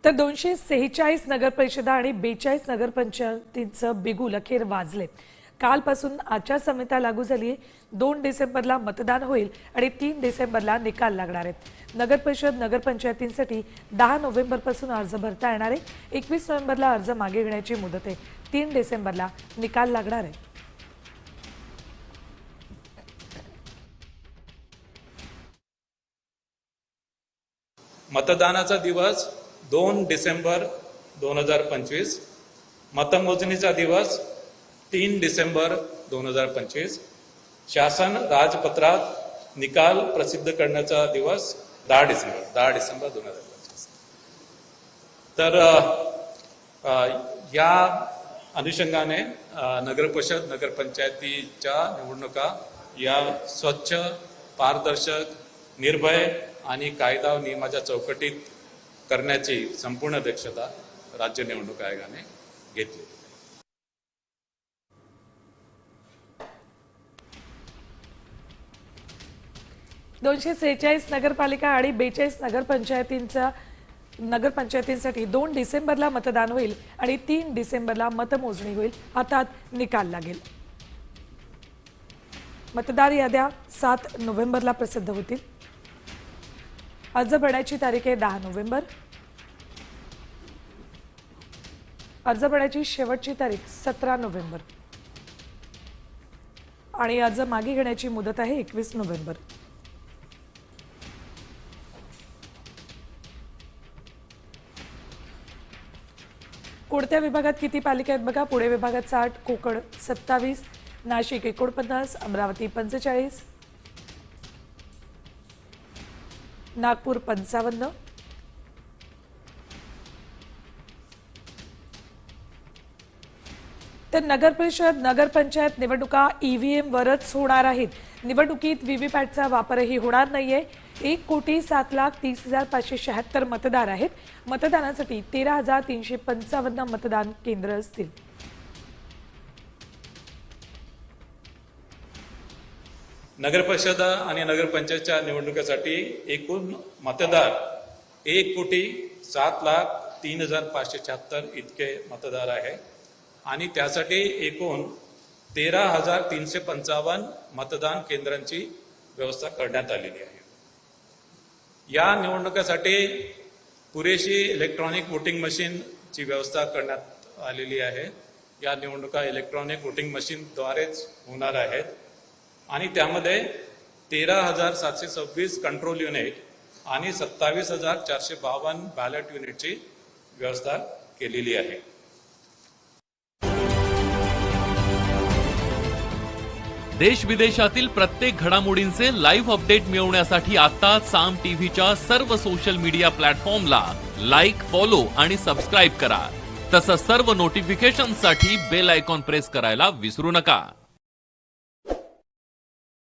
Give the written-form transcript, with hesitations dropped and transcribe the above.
तर 246 नगरपरिषदा आणि 42 नगरपंचायतींचं बिगुल अखेर वाजले। कालपासून आचारसंहिता लागू झाली आहे। 2 डिसेंबरला मतदान होईल आणि 3 डिसेंबरला निकाल लागणार आहेत। नगरपरिषद नगरपंचायतींसाठी 10 नोव्हेंबरपासून अर्ज भरता येणार आहे। 21 नोव्हेंबरला अर्ज मागे घेण्याची मुदत आहे। 3 डिसेंबरला निकाल लागणार आहे। मतदानाचा दिवस 2 डिसेंबर 2025, मतमोजणीचा दिवस 3 डिसेंबर 2025, शासन राजपत्रात निकाल प्रसिद्ध करण्याचा दिवस 10 डिसेंबर 2025। तर या अनुषंगाने नगरपरिषद नगरपंचायतीच्या निवडणुका या स्वच्छ, पारदर्शक, निर्भय आणि कायदा व नियमाच्या चौकटीत करण्याची संपूर्ण दक्षता राज्य निवडणूक आयोगाने घेतली। 246 नगरपालिका आणि 42 नगरपंचायतींसाठी 2 डिसेंबरला मतदान होईल आणि 3 डिसेंबरला मतमोजणी होईल। हातात निकाल लागेल। मतदार याद्या 7 नोव्हेंबरला प्रसिद्ध होतील। अर्ज भरण्याची तारीख आहे 10 नोव्हेंबर। अर्ज भरण्याची शेवटची तारीख 17 नोव्हेंबर आणि अर्ज मागे घेण्याची मुदत आहे 21 नोव्हेंबर। कोणत्या विभागात किती पालिका आहेत बघा। पुणे विभागात 60, कोकण 27, नाशिक 49, अमरावती 45, नागपूर 55, तर नगरपरिषद नगरपंचायत निवडणुका ईव्हीएम वरच होणार आहेत। निवडणुकीत व्हीव्हीपॅटचा वापरही होणार नाहीये। 1,07,30,576 मतदार आहेत। मतदानासाठी 13,355 मतदान केंद्र असतील। नगरपरिषद आणि नगरपंचायतच्या निवडणुकीसाठी एकूण मतदार 1,07,03,576 इतके मतदार आहे आणि त्यासाठी एकूण 13,355 मतदान केंद्रांची व्यवस्था करण्यात आलेली आहे। या निवडणुकीसाठी पुरेशी इलेक्ट्रॉनिक वोटिंग मशीनची व्यवस्था करण्यात आलेली आहे। या निवडणुका इलेक्ट्रॉनिक वोटिंग मशीनद्वारेच होणार आहेत आणि त्यामध्ये 13,726 कंट्रोल युनिट आणि 27,452 बॅलेट युनिटची व्यवस्था केलेली आहे। देश विदेशातील प्रत्येक घडामोडींचे लाईव्ह अपडेट मिळवण्यासाठी आता साम टीव्हीच्या सर्व सोशल मीडिया प्लॅटफॉर्मला लाईक, फॉलो आणि सबस्क्राईब करा। तसंच सर्व नोटिफिकेशनसाठी बेल आयकॉन प्रेस करायला विसरू नका।